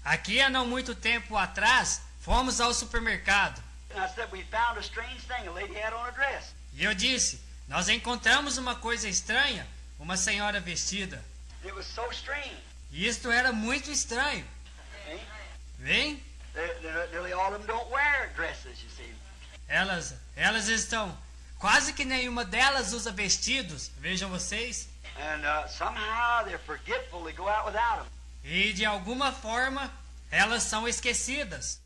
Aqui há não muito tempo atrás, fomos ao supermercado. E eu disse, nós encontramos uma coisa estranha, uma senhora vestida. E isto era muito estranho. Vem? Elas estão... Quase que nenhuma delas usa vestidos, vejam vocês. E de alguma forma, elas são esquecidas.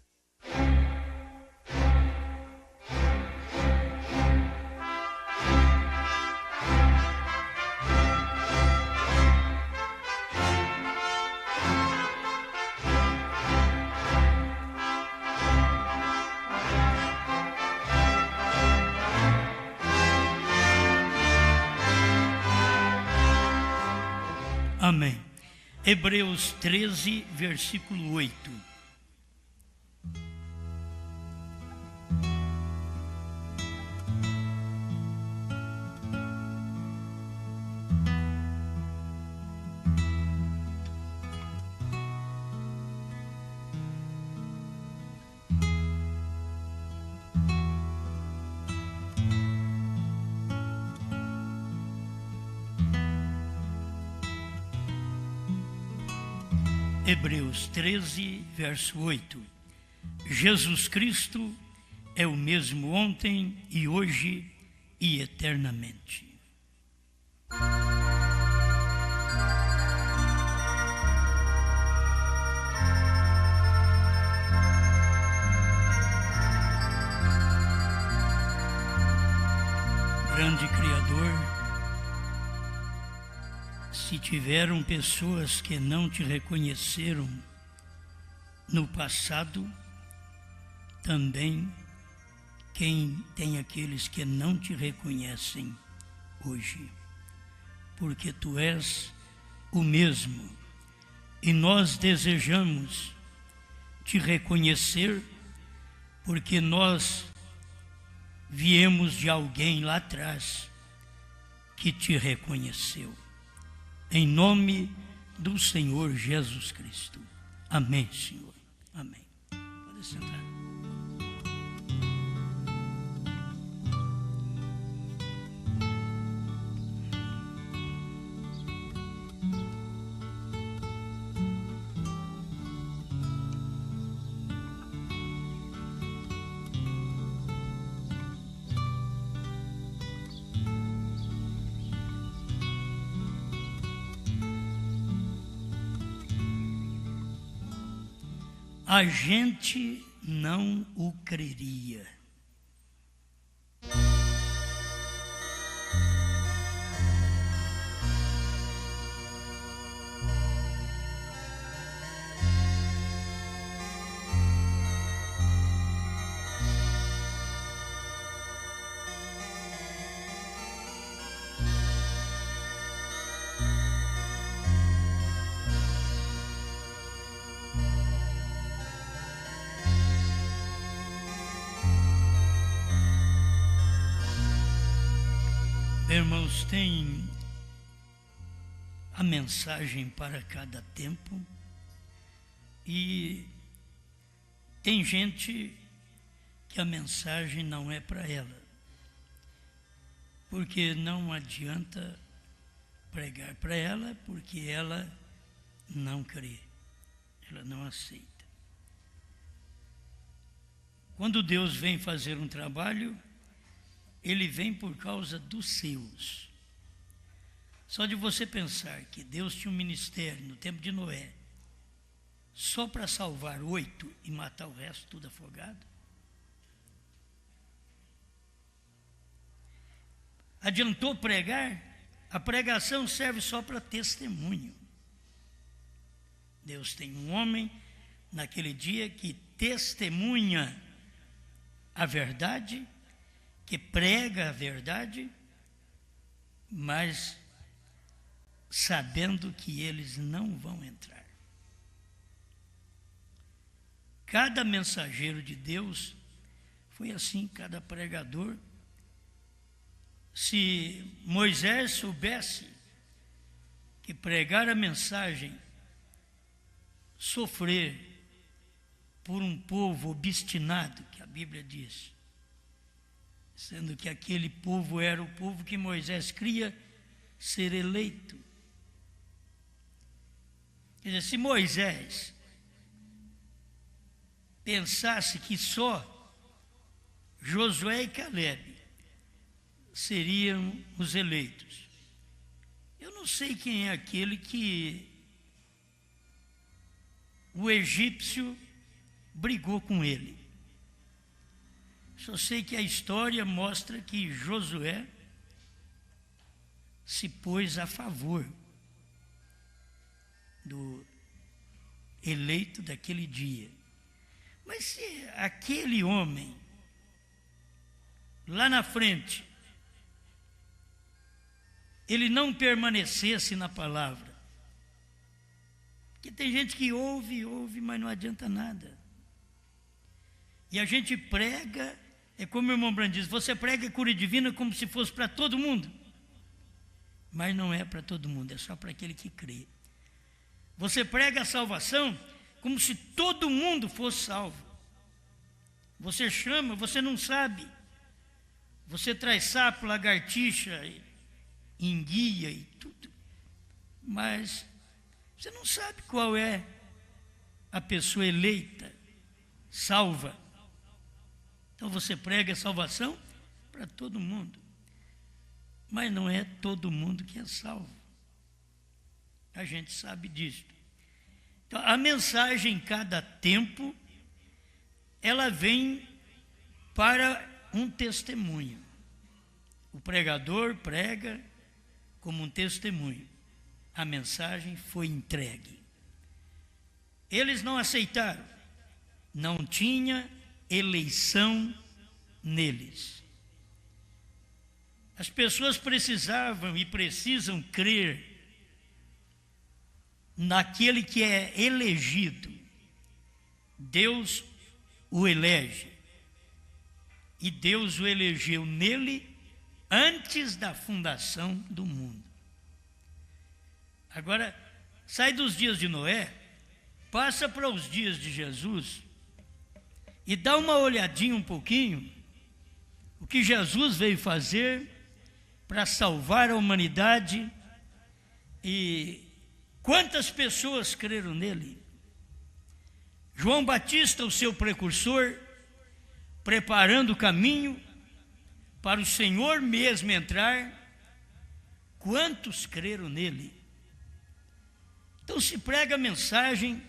Amém. Hebreus 13, versículo 8. Hebreus 13, verso 8. Jesus Cristo é o mesmo ontem e hoje e eternamente. Grande Criador, se tiveram pessoas que não te reconheceram no passado, também tem aqueles que não te reconhecem hoje, porque tu és o mesmo, e nós desejamos te reconhecer, porque nós viemos de alguém lá atrás que te reconheceu. Em nome do Senhor Jesus Cristo. Amém, Senhor. Amém. Pode sentar. A gente não o creria. Irmãos, tem a mensagem para cada tempo e tem gente que a mensagem não é para ela, porque não adianta pregar para ela, porque ela não crê, ela não aceita. Quando Deus vem fazer um trabalho, Ele vem por causa dos seus. Só de você pensar que Deus tinha um ministério no tempo de Noé, só para salvar 8 e matar o resto tudo afogado. Adiantou pregar? A pregação serve só para testemunho. Deus tem um homem naquele dia que testemunha a verdade, que prega a verdade, mas sabendo que eles não vão entrar. Cada mensageiro de Deus foi assim, cada pregador. Se Moisés soubesse que pregar a mensagem sofrer por um povo obstinado, que a Bíblia diz, sendo que aquele povo era o povo que Moisés queria ser eleito. Quer dizer, se Moisés pensasse que só Josué e Caleb seriam os eleitos, eu não sei quem é aquele que o egípcio brigou com ele. Só sei que a história mostra que Josué se pôs a favor do eleito daquele dia. Mas se aquele homem, lá na frente, ele não permanecesse na palavra, porque tem gente que ouve, mas não adianta nada. E a gente prega, é como o irmão Brando diz, você prega a cura divina como se fosse para todo mundo. Mas não é para todo mundo, é só para aquele que crê. Você prega a salvação como se todo mundo fosse salvo. Você chama, você não sabe. Você traz sapo, lagartixa, enguia e tudo. Mas você não sabe qual é a pessoa eleita, salva. Então você prega a salvação para todo mundo. Mas não é todo mundo que é salvo. A gente sabe disso. Então, a mensagem em cada tempo, ela vem para um testemunho. O pregador prega como um testemunho. A mensagem foi entregue. Eles não aceitaram. Não tinha eleição neles. As pessoas precisavam e precisam crer naquele que é elegido. Deus o elege. E Deus o elegeu nele antes da fundação do mundo. Agora, sai dos dias de Noé, passa para os dias de Jesus e dá uma olhadinha um pouquinho o que Jesus veio fazer para salvar a humanidade e quantas pessoas creram nele. João Batista, o seu precursor, preparando o caminho para o Senhor mesmo entrar, quantos creram nele? Então se prega a mensagem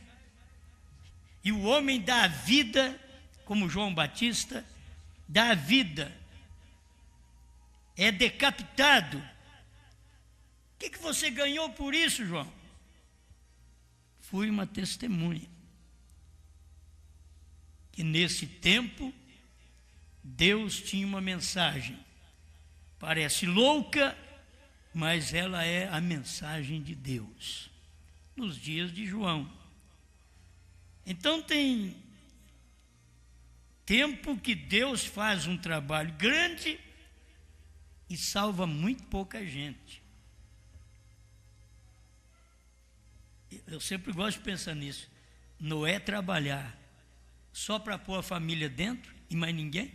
e o homem dá a vida, como João Batista, dá a vida, é decapitado. O que você ganhou por isso, João? Fui uma testemunha. Que nesse tempo, Deus tinha uma mensagem. Parece louca, mas ela é a mensagem de Deus. Nos dias de João. Então tem tempo que Deus faz um trabalho grande e salva muito pouca gente. Eu sempre gosto de pensar nisso. Noé trabalhar só para pôr a família dentro e mais ninguém.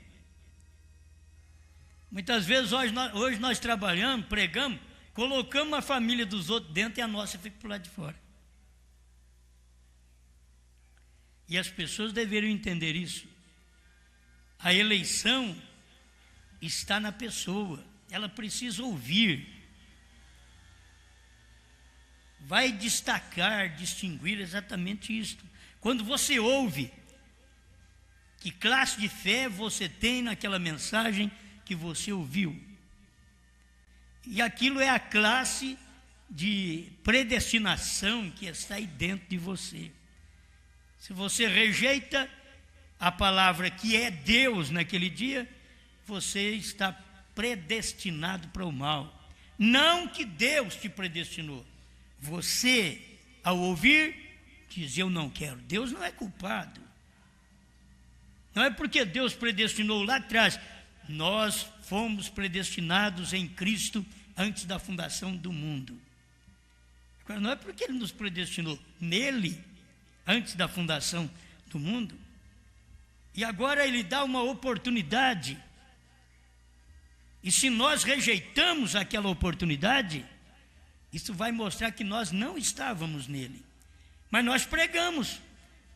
Muitas vezes hoje nós trabalhamos, pregamos, colocamos a família dos outros dentro e a nossa fica por lá de fora. E as pessoas deveriam entender isso. A eleição está na pessoa, ela precisa ouvir. Vai destacar, distinguir exatamente isto. Quando você ouve, que classe de fé você tem naquela mensagem que você ouviu. E aquilo é a classe de predestinação que está aí dentro de você. Se você rejeita a palavra que é Deus naquele dia, você está predestinado para o mal. Não que Deus te predestinou. Você, ao ouvir, diz: eu não quero. Deus não é culpado. Não é porque Deus predestinou lá atrás. Nós fomos predestinados em Cristo antes da fundação do mundo. Agora, não é porque Ele nos predestinou. Nele, antes da fundação do mundo. E agora ele dá uma oportunidade. E se nós rejeitamos aquela oportunidade, isso vai mostrar que nós não estávamos nele. Mas nós pregamos.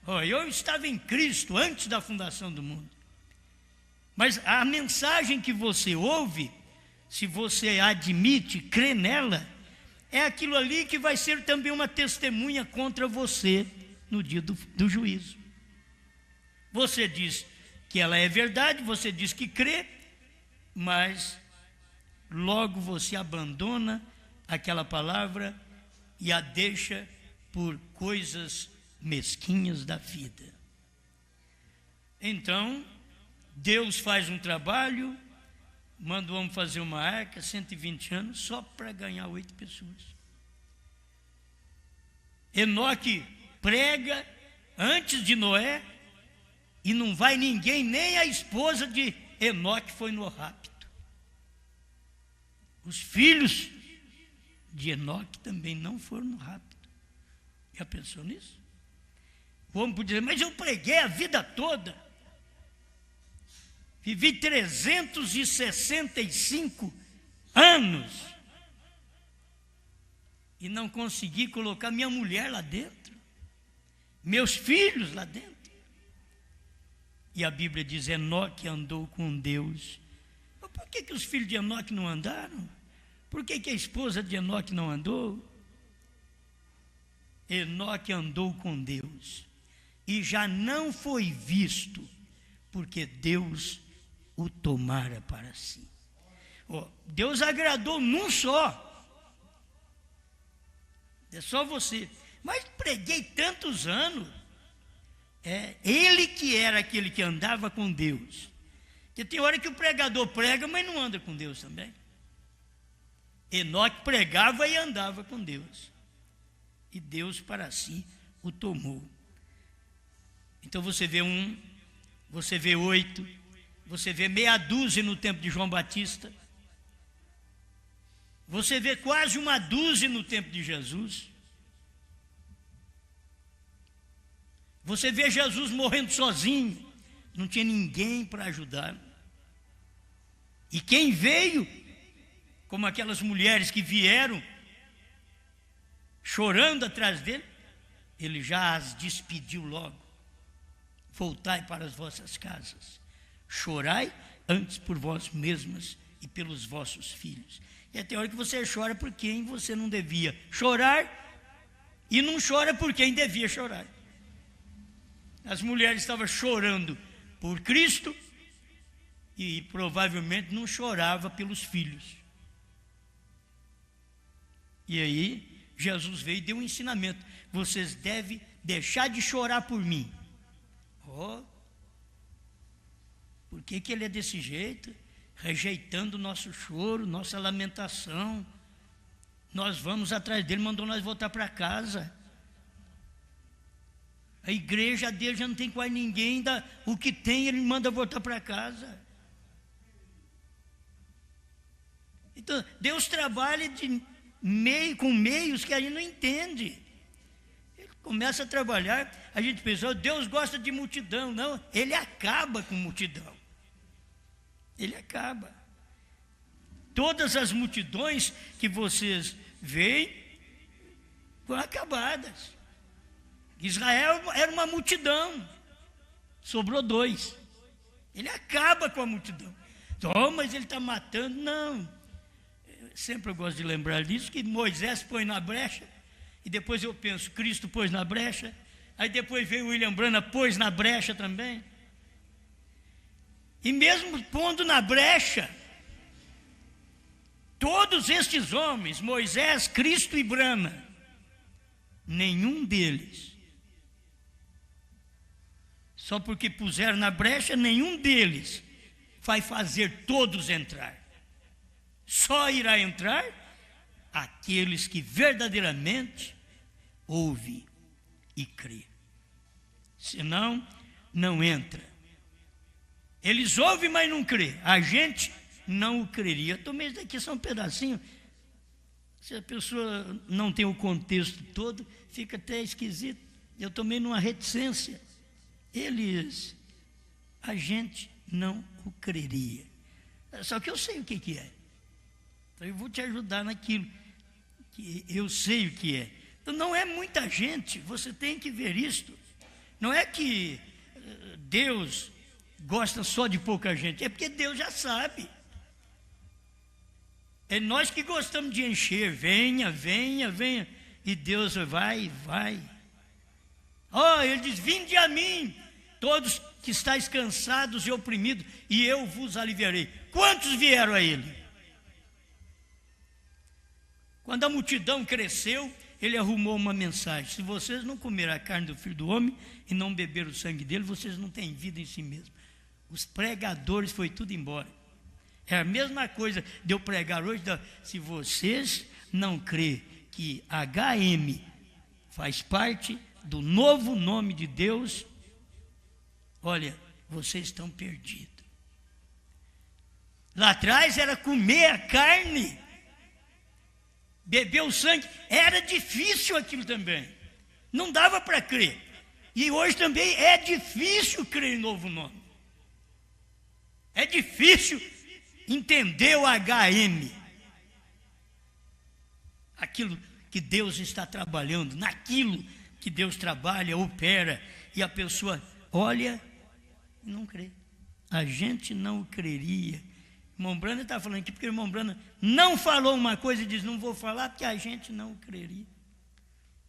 Eu estava em Cristo antes da fundação do mundo. Mas a mensagem que você ouve, se você admite, crê nela, é aquilo ali que vai ser também uma testemunha contra você no dia do juízo. Você diz que ela é verdade, você diz que crê, mas logo você abandona aquela palavra e a deixa por coisas mesquinhas da vida. Então, Deus faz um trabalho, manda o homem fazer uma arca, 120 anos, só para ganhar 8 pessoas. Enoque prega antes de Noé, e não vai ninguém, nem a esposa de Enoque foi no rapto. Os filhos de Enoque também não foram no rapto. Já pensou nisso? O homem podia dizer, mas eu preguei a vida toda. Vivi 365 anos e não consegui colocar minha mulher lá dentro, meus filhos lá dentro. E a Bíblia diz, Enoque andou com Deus. Mas por que os filhos de Enoque não andaram? Por que a esposa de Enoque não andou? Enoque andou com Deus e já não foi visto, porque Deus o tomara para si. Deus agradou num só. É só você. Mas preguei tantos anos. Ele que era aquele que andava com Deus. Porque tem hora que o pregador prega, mas não anda com Deus também. Enoque pregava e andava com Deus. E Deus para si o tomou. Então você vê 1, você vê 8, você vê meia dúzia no tempo de João Batista. Você vê quase uma dúzia no tempo de Jesus. Você vê Jesus morrendo sozinho, não tinha ninguém para ajudar. E quem veio, como aquelas mulheres que vieram chorando atrás dele, ele já as despediu logo. Voltai para as vossas casas, chorai antes por vós mesmas e pelos vossos filhos. E até a hora que você chora por quem você não devia chorar, e não chora por quem devia chorar. As mulheres estavam chorando por Cristo e provavelmente não chorava pelos filhos. E aí Jesus veio e deu um ensinamento: vocês devem deixar de chorar por mim. Por que ele é desse jeito? Rejeitando o nosso choro, nossa lamentação. Nós vamos atrás dele, mandou nós voltar para casa. A igreja dele já não tem quase ninguém, o que tem ele manda voltar para casa. Então, Deus trabalha com meios que a gente não entende. Ele começa a trabalhar, a gente pensa, Deus gosta de multidão. Não, ele acaba com multidão. Ele acaba. Todas as multidões que vocês veem foram acabadas. Israel era uma multidão, sobrou 2. Ele acaba com a multidão. Mas ele está matando. Não. Sempre eu gosto de lembrar disso, que Moisés põe na brecha, e depois eu penso, Cristo pôs na brecha, aí depois veio William Branham, pôs na brecha também. E mesmo pondo na brecha, todos estes homens, Moisés, Cristo e Branham, nenhum deles, só porque puseram na brecha, nenhum deles vai fazer todos entrar. Só irá entrar aqueles que verdadeiramente ouvem e crê. Senão, não entra. Eles ouvem, mas não crê. A gente não o creria. Eu tomei isso daqui só um pedacinho. Se a pessoa não tem o contexto todo, fica até esquisito. eu tomei numa reticência. A gente não o creria. Só que eu sei o que é. Então eu vou te ajudar naquilo que eu sei o que é. Então não é muita gente, você tem que ver isto. Não é que Deus gosta só de pouca gente, é porque Deus já sabe. É nós que gostamos de encher, venha. E Deus vai. Ele diz, vinde a mim, todos que estáis cansados e oprimidos, e eu vos aliviarei. Quantos vieram a ele? Quando a multidão cresceu, ele arrumou uma mensagem: se vocês não comerem a carne do Filho do Homem e não beber o sangue dele, vocês não têm vida em si mesmos. Os pregadores foi tudo embora. É a mesma coisa de eu pregar hoje. Se vocês não crêem que HM faz parte do novo nome de Deus, olha, vocês estão perdidos. Lá atrás era comer a carne, beber o sangue, era difícil aquilo também, não dava para crer. E hoje também é difícil crer em novo nome, é difícil entender o HM, aquilo que Deus está trabalhando, naquilo que Deus trabalha, opera, e a pessoa olha e não crê. A gente não creria. Irmão Brana está falando aqui porque o irmão Brana não falou uma coisa e diz, não vou falar porque a gente não creria.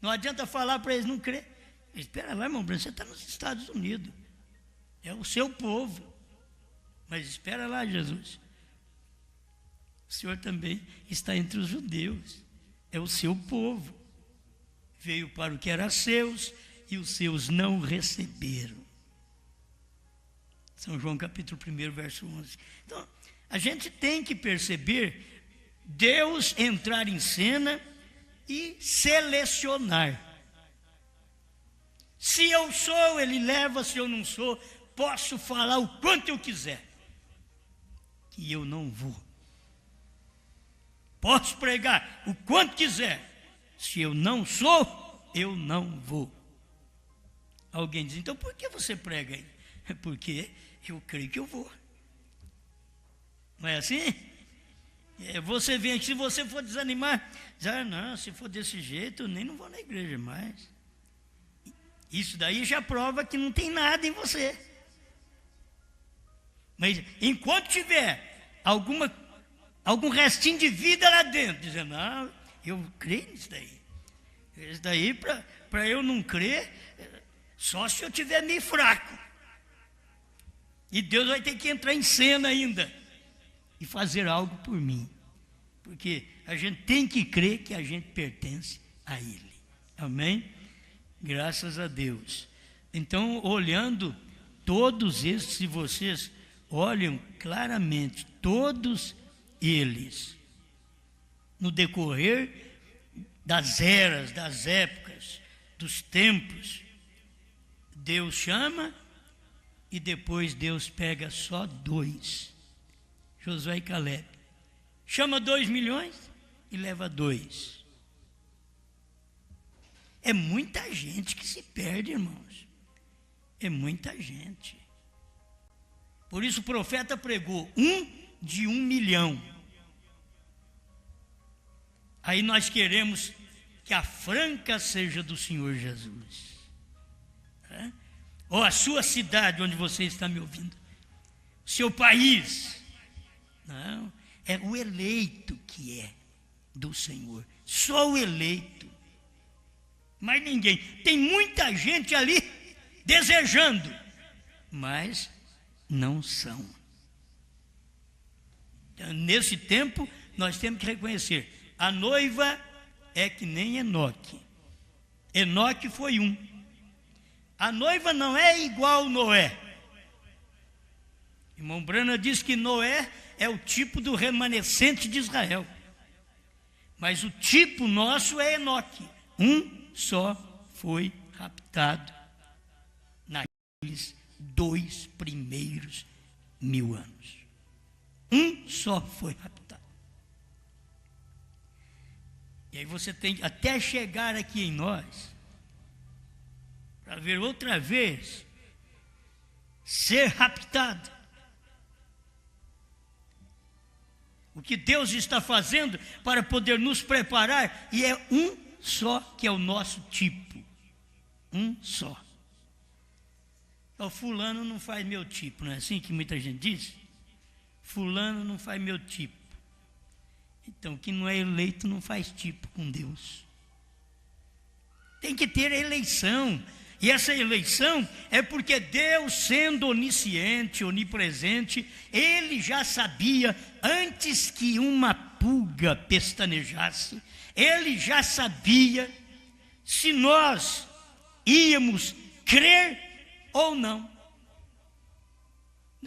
Não adianta falar para eles não crer. Espera lá, irmão Brana, você está nos Estados Unidos, é o seu povo, mas espera lá, Jesus, o Senhor também está entre os judeus, é o seu povo, veio para o que era seus e os seus não receberam. São João capítulo 1, verso 11. Então, a gente tem que perceber Deus entrar em cena e selecionar. Se eu sou, ele leva, se eu não sou, posso falar o quanto eu quiser, que eu não vou. Posso pregar o quanto quiser, se eu não sou, eu não vou. Alguém diz, então por que você prega aí? É porque eu creio que eu vou. Não é assim? Você vem aqui, se você for desanimar, diz, não, se for desse jeito, eu nem não vou na igreja mais. Isso daí já prova que não tem nada em você. Mas enquanto tiver algum restinho de vida lá dentro, dizendo, não, eu creio nisso daí. Isso daí, para eu não crer, só se eu estiver meio fraco. E Deus vai ter que entrar em cena ainda e fazer algo por mim. Porque a gente tem que crer que a gente pertence a Ele. Amém? Graças a Deus. Então, olhando todos esses, se vocês olham claramente, todos eles, no decorrer das eras, das épocas, dos tempos, Deus chama e depois Deus pega só 2, Josué e Caleb. Chama 2 milhões e leva 2. É muita gente que se perde, irmãos. É muita gente. Por isso o profeta pregou 1 de 1 milhão. Aí nós queremos que a franca seja do Senhor Jesus. Ou a sua cidade, onde você está me ouvindo. Seu país. Não, é o eleito que é do Senhor. Só o eleito. Mas ninguém. Tem muita gente ali desejando, mas não são. Então, nesse tempo, nós temos que reconhecer. A noiva é que nem Enoque. Enoque foi um. A noiva não é igual Noé. Irmão Brana diz que Noé é o tipo do remanescente de Israel. Mas o tipo nosso é Enoque. Um só foi raptado naqueles 2 primeiros 1000 anos. Um só foi raptado. E aí você tem, até chegar aqui em nós, para ver outra vez ser raptado. O que Deus está fazendo para poder nos preparar, e é um só que é o nosso tipo. Um só. O fulano não faz meu tipo, não é assim que muita gente diz? Fulano não faz meu tipo. Então, quem não é eleito não faz tipo com Deus. Tem que ter eleição. E essa eleição é porque Deus, sendo onisciente, onipresente, Ele já sabia, antes que uma pulga pestanejasse, Ele já sabia se nós íamos crer ou não.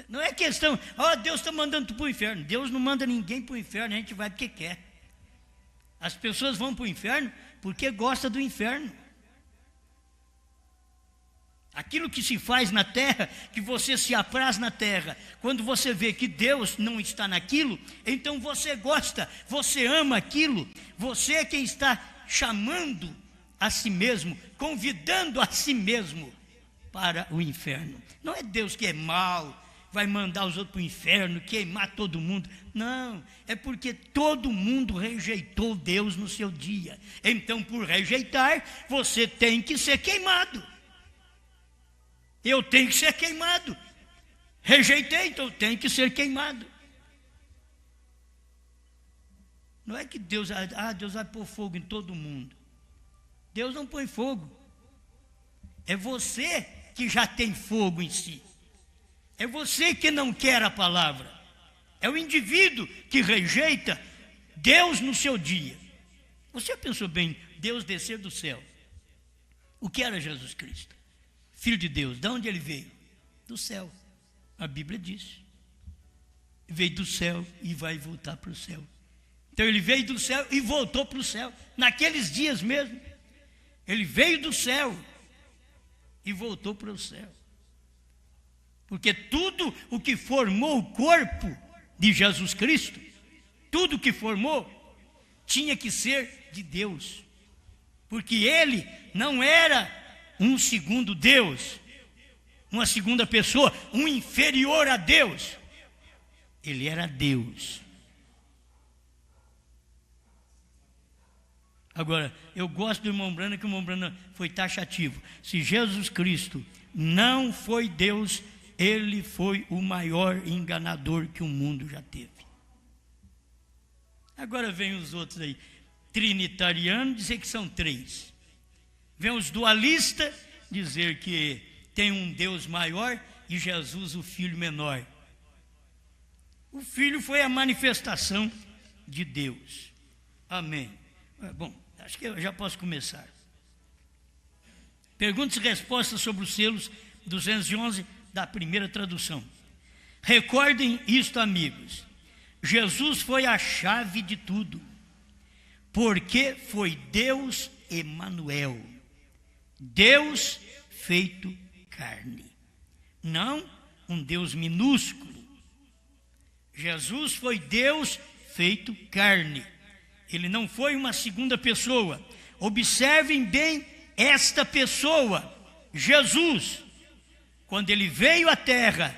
Não é questão, Deus está mandando tu para o inferno. Deus não manda ninguém para o inferno, a gente vai porque quer. As pessoas vão para o inferno porque gostam do inferno. Aquilo que se faz na terra, que você se apraz na terra, quando você vê que Deus não está naquilo, então você gosta, você ama aquilo, você é quem está chamando a si mesmo, convidando a si mesmo para o inferno. Não é Deus que é mau, vai mandar os outros para o inferno, queimar todo mundo. Não, é porque todo mundo rejeitou Deus no seu dia. Então, por rejeitar, você tem que ser queimado. Eu tenho que ser queimado. Rejeitei, então tenho que ser queimado. Não é que Deus vai pôr fogo em todo mundo. Deus não põe fogo. É você que já tem fogo em si. É você que não quer a palavra. É o indivíduo que rejeita Deus no seu dia. Você pensou bem, Deus descer do céu. O que era Jesus Cristo? Filho de Deus. De onde ele veio? Do céu. A Bíblia diz. Veio do céu e vai voltar para o céu. Então ele veio do céu e voltou para o céu. Naqueles dias mesmo. Ele veio do céu e voltou para o céu. Porque tudo o que formou o corpo de Jesus Cristo, tudo que formou, tinha que ser de Deus. Porque ele não era um segundo Deus, uma segunda pessoa, um inferior a Deus. Ele era Deus. Agora, eu gosto do irmão Brana, que o irmão Brana foi taxativo. Se Jesus Cristo não foi Deus, ele foi o maior enganador que o mundo já teve. Agora vem os outros aí, trinitarianos, dizer que são três. Vem os dualistas, dizer que tem um Deus maior e Jesus o Filho menor. O Filho foi a manifestação de Deus. Amém. Bom, acho que eu já posso começar. Perguntas e respostas sobre os selos 211 da primeira tradução. Recordem isto, amigos. Jesus foi a chave de tudo, porque foi Deus Emanuel, Deus feito carne, não um Deus minúsculo. Jesus foi Deus feito carne. Ele não foi uma segunda pessoa. Observem bem esta pessoa, Jesus. Quando ele veio à terra,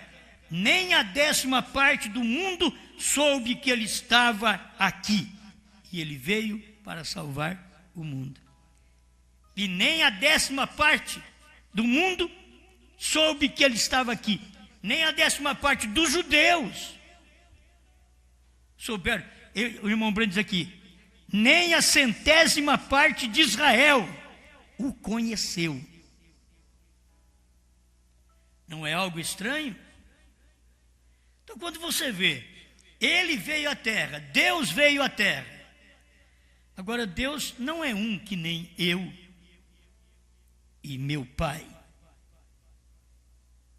nem a 10ª do mundo soube que ele estava aqui. E ele veio para salvar o mundo. E nem a 10ª do mundo soube que ele estava aqui. Nem a 10ª dos judeus souberam. O irmão Brando diz aqui, nem a 100ª de Israel o conheceu. Não é algo estranho? Então, quando você vê, ele veio à terra, Deus veio à terra. Agora, Deus não é um que nem eu e meu pai.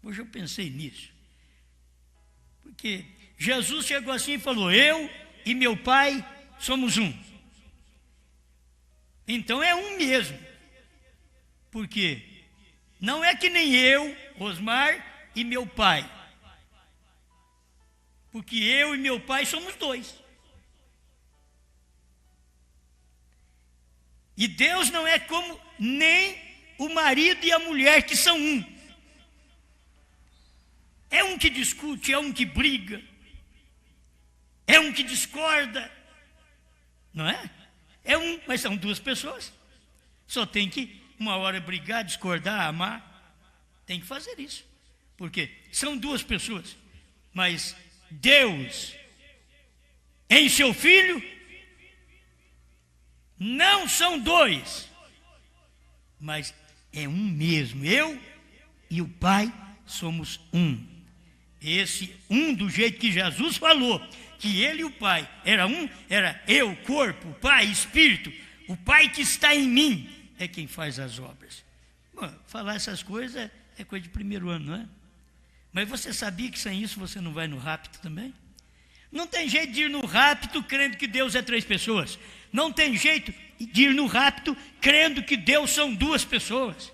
Hoje eu pensei nisso. Porque Jesus chegou assim e falou, eu e meu pai somos um. Então é um mesmo. Por quê? Não é que nem eu, Osmar, e meu pai. Porque eu e meu pai somos dois. E Deus não é como nem o marido e a mulher que são um. É um que discute, é um que briga, é um que discorda, não é? É um, mas são duas pessoas. Só tem que, uma hora, brigar, discordar, amar. Tem que fazer isso. Porque são duas pessoas. Mas Deus, em seu Filho, não são dois, mas é um mesmo. Eu e o Pai somos um. Esse um, do jeito que Jesus falou, que ele e o Pai era um, era eu, corpo, Pai, Espírito. O Pai que está em mim é quem faz as obras. Bom, falar essas coisas é coisa de primeiro ano, não é? Mas você sabia que sem isso você não vai no rapto também? Não tem jeito de ir no rapto crendo que Deus é 3 pessoas. Não tem jeito de ir no rapto crendo que Deus são 2 pessoas.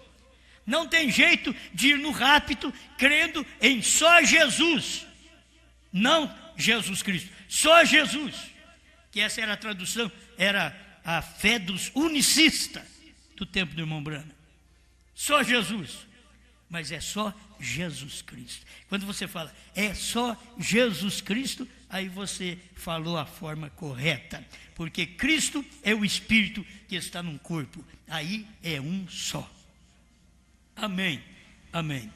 Não tem jeito de ir no rapto crendo em só Jesus. Não Jesus Cristo, só Jesus. Que essa era a tradução, era a fé dos unicistas do tempo do irmão Branham. Só Jesus. Mas é só Jesus Cristo. Quando você fala, é só Jesus Cristo, aí você falou a forma correta. Porque Cristo é o Espírito que está num corpo. Aí é um só. Amém. Amém.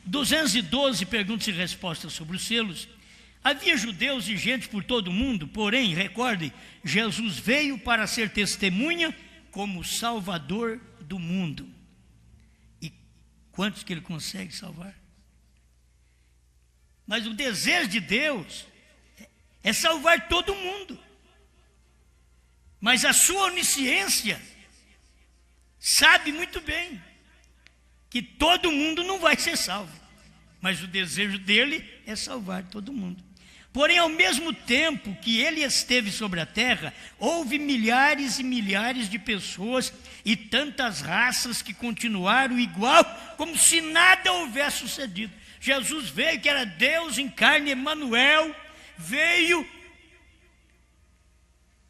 212 perguntas e respostas sobre os selos. Havia judeus e gente por todo o mundo, porém, recordem, Jesus veio para ser testemunha como Salvador do mundo. E quantos que ele consegue salvar? Mas o desejo de Deus é salvar todo mundo. Mas a sua onisciência sabe muito bem que todo mundo não vai ser salvo. Mas o desejo dele é salvar todo mundo. Porém, ao mesmo tempo que ele esteve sobre a terra, houve milhares e milhares de pessoas e tantas raças que continuaram igual, como se nada houvesse sucedido. Jesus veio, que era Deus em carne, Emanuel, veio,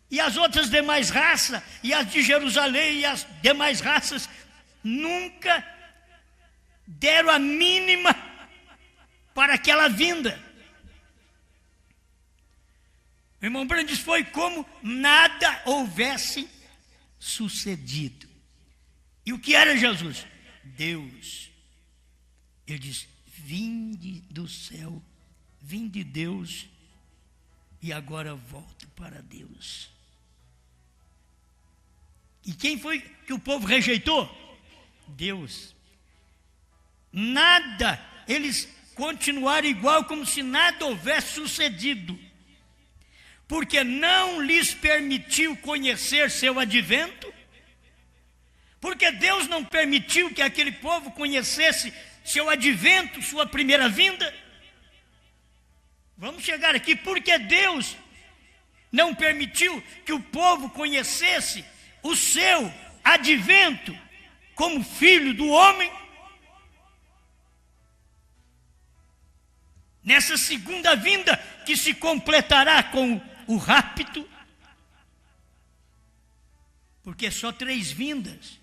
e as outras demais raças, e as de Jerusalém e as demais raças, nunca deram a mínima para aquela vinda. O irmão Branham diz, foi como nada houvesse sucedido. E o que era Jesus? Deus. Ele diz, vinde do céu, vim de Deus, e agora volto para Deus. E quem foi que o povo rejeitou? Deus. Nada, eles continuaram igual, como se nada houvesse sucedido. Porque não lhes permitiu conhecer seu advento, porque Deus não permitiu que aquele povo conhecesse seu advento, sua primeira vinda. Vamos chegar aqui, porque Deus não permitiu que o povo conhecesse o seu advento como filho do homem. Nessa segunda vinda que se completará com o rapto, porque só 3 vindas.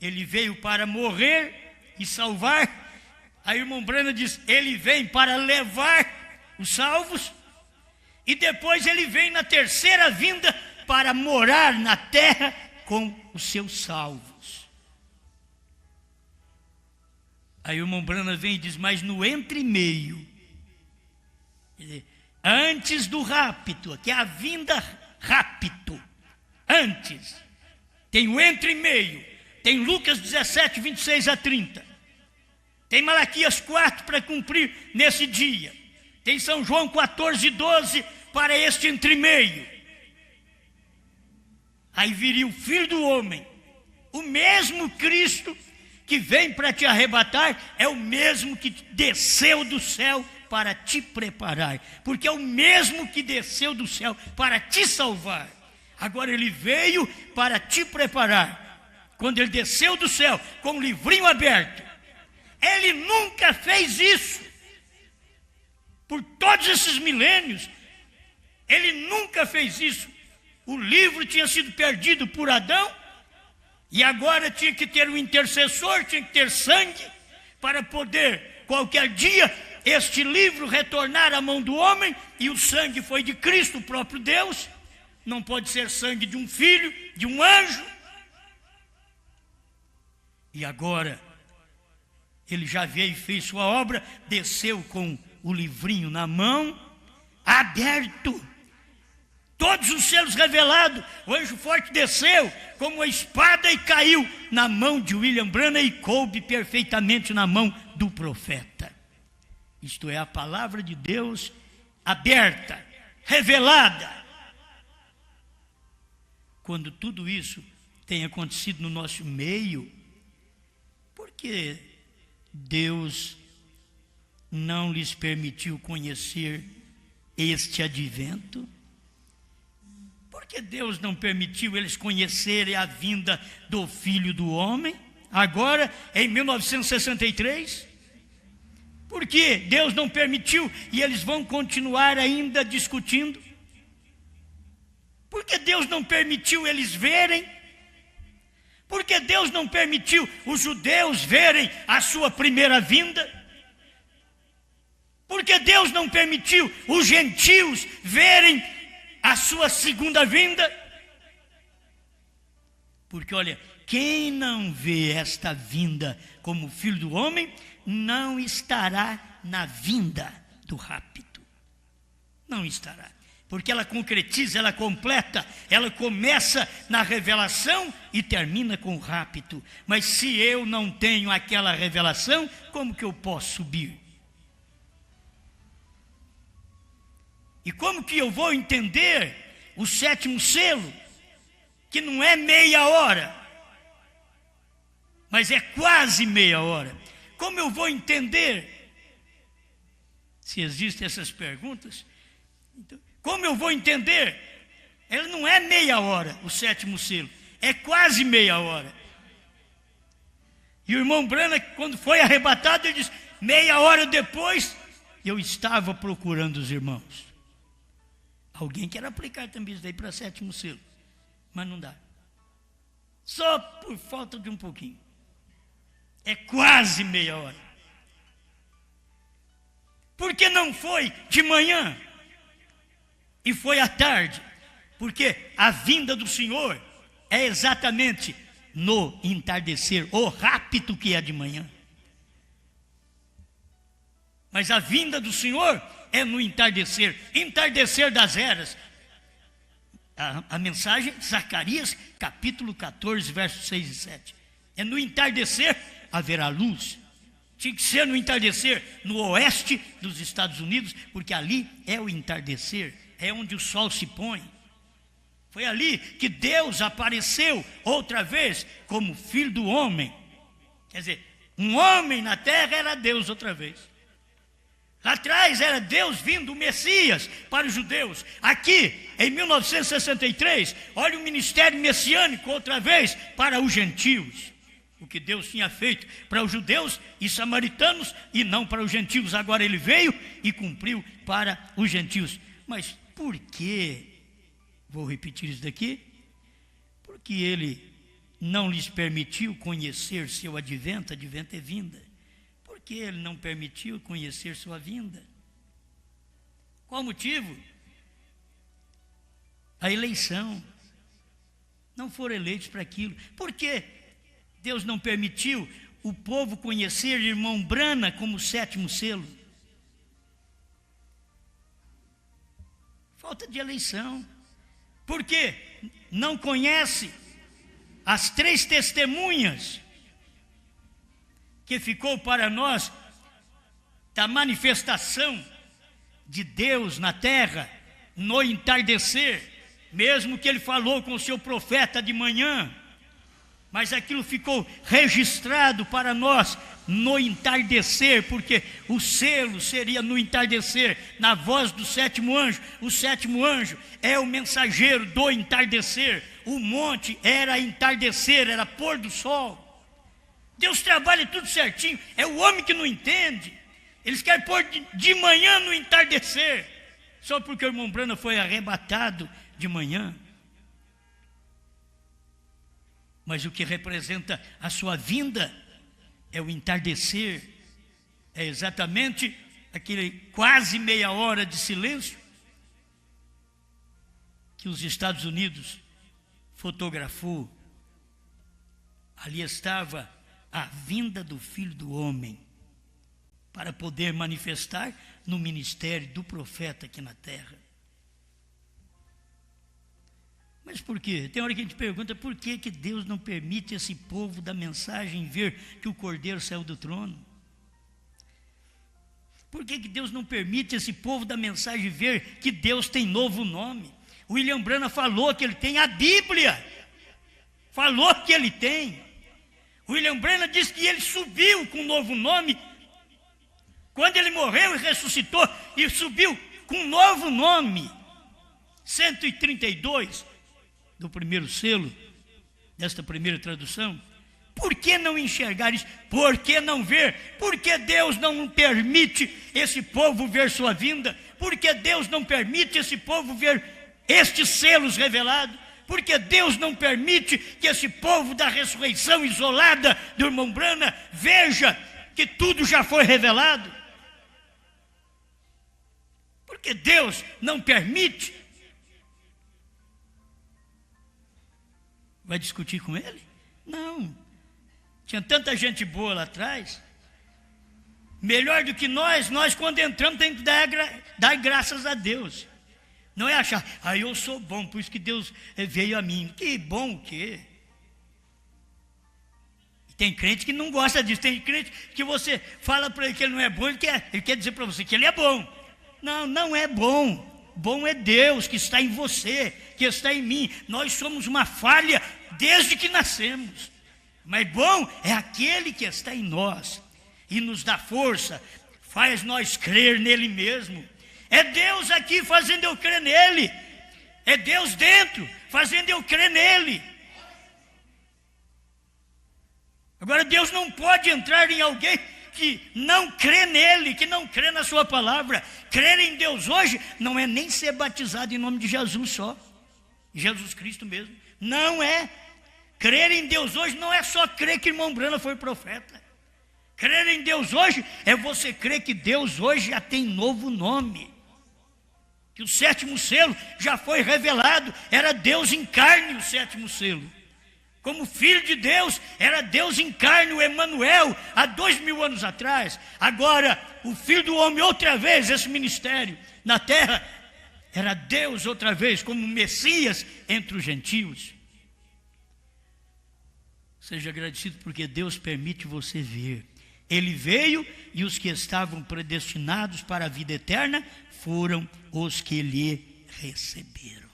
Ele veio para morrer e salvar. Aí o irmão Branham diz, ele vem para levar os salvos, e depois ele vem na terceira vinda para morar na terra com os seus salvos. Aí o irmão Branham vem e diz, mas no entremeio, antes do rapto, que é a vinda rapto, antes, tem o entremeio, tem Lucas 17, 26 a 30, tem Malaquias 4 para cumprir nesse dia, tem São João 14, 12 para este entremeio. Aí viria o Filho do Homem, o mesmo Cristo que vem para te arrebatar, é o mesmo que desceu do céu para te preparar, porque é o mesmo que desceu do céu para te salvar. Agora ele veio para te preparar. Quando ele desceu do céu com o livrinho aberto, ele nunca fez isso. Por todos esses milênios, ele nunca fez isso. O livro tinha sido perdido por Adão, E agora tinha que ter um intercessor, tinha que ter sangue, para poder, qualquer dia, este livro retornar à mão do homem, e o sangue foi de Cristo, o próprio Deus. Não pode ser sangue de um filho, de um anjo. E agora, ele já veio e fez sua obra, desceu com o livrinho na mão, aberto, todos os selos revelados. O anjo forte desceu como uma espada e caiu na mão de William Branham e coube perfeitamente na mão do profeta. Isto é, a palavra de Deus aberta, revelada. Quando tudo isso tem acontecido no nosso meio, por que Deus não lhes permitiu conhecer este advento? Por que Deus não permitiu eles conhecerem a vinda do Filho do Homem, agora em 1963? Por que Deus não permitiu e eles vão continuar ainda discutindo? Por que Deus não permitiu eles verem? Por que Deus não permitiu os judeus verem a sua primeira vinda? Por que Deus não permitiu os gentios verem a sua segunda vinda? Porque olha, quem não vê esta vinda como Filho do Homem, não estará na vinda do rapto. Não estará. Porque ela concretiza, ela completa, ela começa na revelação e termina com o rapto. Mas se eu não tenho aquela revelação, como que eu posso subir? E como que eu vou entender o sétimo selo, que não é meia hora, mas é quase meia hora? Como eu vou entender? Se existem essas perguntas, então, como eu vou entender? Ele não é meia hora, o sétimo selo, é quase meia hora. E o irmão Branham, quando foi arrebatado, ele disse: meia hora depois, eu estava procurando os irmãos. Alguém quer aplicar também isso daí para sétimo selo, mas não dá. Só por falta de um pouquinho. É quase meia hora. Por que não foi de manhã e foi à tarde? Porque a vinda do Senhor é exatamente no entardecer, o rapto que é de manhã. Mas a vinda do Senhor é no entardecer, entardecer das eras. A mensagem, Zacarias, capítulo 14, versos 6 e 7. É no entardecer haverá luz. Tinha que ser no entardecer, no oeste dos Estados Unidos, porque ali é o entardecer, é onde o sol se põe. Foi ali que Deus apareceu outra vez como Filho do Homem. Quer dizer, um homem na terra era Deus outra vez. Lá atrás era Deus vindo, o Messias, para os judeus. Aqui, em 1963, olha o ministério messiânico outra vez para os gentios. O que Deus tinha feito para os judeus e samaritanos e não para os gentios. Agora ele veio e cumpriu para os gentios. Mas por que? Vou repetir isso daqui. Porque ele não lhes permitiu conhecer seu advento. Advento é vinda. Por que ele não permitiu conhecer sua vinda? Qual o motivo? A eleição. Não foram eleitos para aquilo. Por quê? Deus não permitiu o povo conhecer irmão Branham como sétimo selo. Falta de eleição. Por quê? Não conhece as 3 testemunhas que ficou para nós da manifestação de Deus na terra no entardecer, mesmo que ele falou com o seu profeta de manhã. Mas aquilo ficou registrado para nós no entardecer, porque o selo seria no entardecer, na voz do sétimo anjo. O sétimo anjo é o mensageiro do entardecer. O monte era entardecer, era pôr do sol. Deus trabalha tudo certinho, é o homem que não entende. Eles querem pôr de manhã no entardecer, só porque o irmão Branham foi arrebatado de manhã. Mas o que representa a sua vinda é o entardecer, é exatamente aquele quase meia hora de silêncio que os Estados Unidos fotografou. Ali estava a vinda do Filho do Homem, para poder manifestar no ministério do profeta aqui na terra. Mas por quê? Tem hora que a gente pergunta por que Deus não permite esse povo da mensagem ver que o Cordeiro saiu do trono? Por que Deus não permite esse povo da mensagem ver que Deus tem novo nome? O William Branham falou que ele tem a Bíblia. Falou que ele tem. O William Branham disse que ele subiu com um novo nome. Quando ele morreu e ressuscitou, e subiu com um novo nome. 132 do primeiro selo, desta primeira tradução. Por que não enxergar isso? Por que não ver? Por que Deus não permite esse povo ver sua vinda? Por que Deus não permite esse povo ver estes selos revelados? Por que Deus não permite que esse povo da ressurreição isolada do irmão Branham veja que tudo já foi revelado? Por que Deus não permite? Vai discutir com ele? Não. Tinha tanta gente boa lá atrás. Melhor do que nós quando entramos tem que dar graças a Deus. Não é achar, eu sou bom, por isso que Deus veio a mim. Que bom o quê? Tem crente que não gosta disso. Tem crente que você fala para ele que ele não é bom, ele quer dizer para você que ele é bom. Não, não é bom. Bom é Deus que está em você, que está em mim. Nós somos uma falha desde que nascemos. Mas bom é aquele que está em nós e nos dá força, faz nós crer nele mesmo. É Deus aqui fazendo eu crer nele. É Deus dentro fazendo eu crer nele. Agora Deus não pode entrar em alguém que não crê nele, que não crê na sua palavra. Crer em Deus hoje não é nem ser batizado em nome de Jesus só, Jesus Cristo mesmo. Não é. Crer em Deus hoje não é só crer que irmão Branham foi profeta. Crer em Deus hoje é você crer que Deus hoje já tem novo nome. Que o sétimo selo já foi revelado. Era Deus em carne o sétimo selo. Como Filho de Deus, era Deus em carne, o Emanuel, há 2000 anos atrás. Agora, o Filho do Homem, outra vez, esse ministério na terra, era Deus outra vez, como Messias entre os gentios. Seja agradecido porque Deus permite você ver. Ele veio e os que estavam predestinados para a vida eterna foram os que lhe receberam.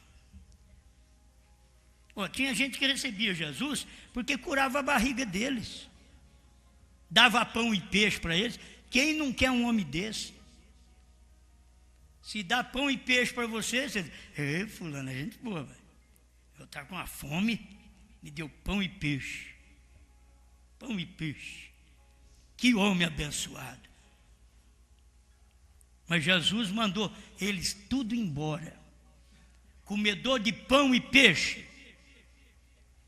Tinha gente que recebia Jesus porque curava a barriga deles. Dava pão e peixe para eles. Quem não quer um homem desse? Se dá pão e peixe para você diz, fulano, é gente boa, velho. Eu estava com uma fome, me deu pão e peixe. Pão e peixe. Que homem abençoado. Mas Jesus mandou eles tudo embora. Comedor de pão e peixe.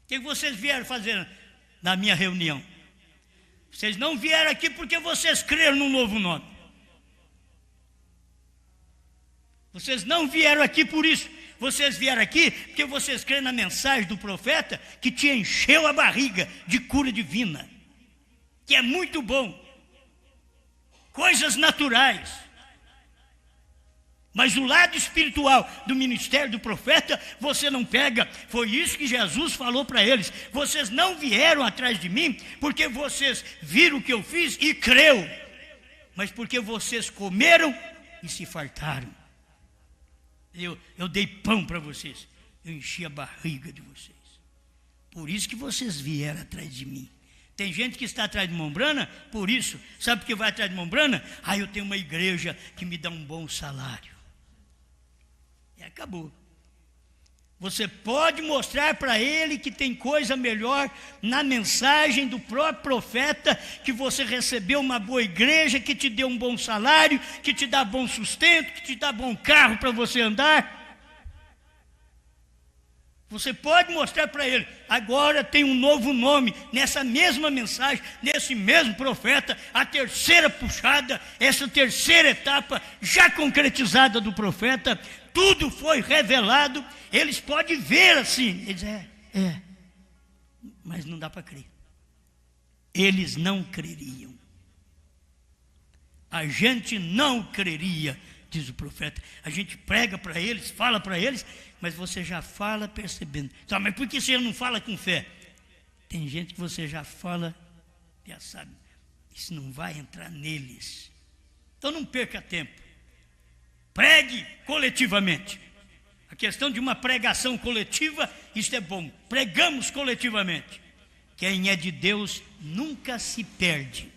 O que vocês vieram fazer na minha reunião? Vocês não vieram aqui porque vocês creram num novo nome. Vocês não vieram aqui por isso. Vocês vieram aqui porque vocês creem na mensagem do profeta que te encheu a barriga de cura divina. Que é muito bom. Coisas naturais. Mas o lado espiritual do ministério do profeta, você não pega. Foi isso que Jesus falou para eles. Vocês não vieram atrás de mim, porque vocês viram o que eu fiz e creu. Mas porque vocês comeram e se fartaram. Eu dei pão para vocês. Eu enchi a barriga de vocês. Por isso que vocês vieram atrás de mim. Tem gente que está atrás de irmão Branham, por isso. Sabe por que vai atrás de irmão Branham? Eu tenho uma igreja que me dá um bom salário. E acabou. Você pode mostrar para ele que tem coisa melhor na mensagem do próprio profeta, que você recebeu uma boa igreja, que te deu um bom salário, que te dá bom sustento, que te dá bom carro para você andar. Você pode mostrar para ele, agora tem um novo nome, nessa mesma mensagem, nesse mesmo profeta, a terceira puxada, essa terceira etapa já concretizada do profeta, tudo foi revelado, eles podem ver assim, eles mas não dá para crer. Eles não creriam. A gente não creria, diz o profeta. A gente prega para eles, fala para eles, mas você já fala percebendo. Tá, mas por que você não fala com fé? Tem gente que você já fala, já sabe, isso não vai entrar neles. Então não perca tempo. Pregue coletivamente. A questão de uma pregação coletiva, isso é bom. Pregamos coletivamente. Quem é de Deus nunca se perde.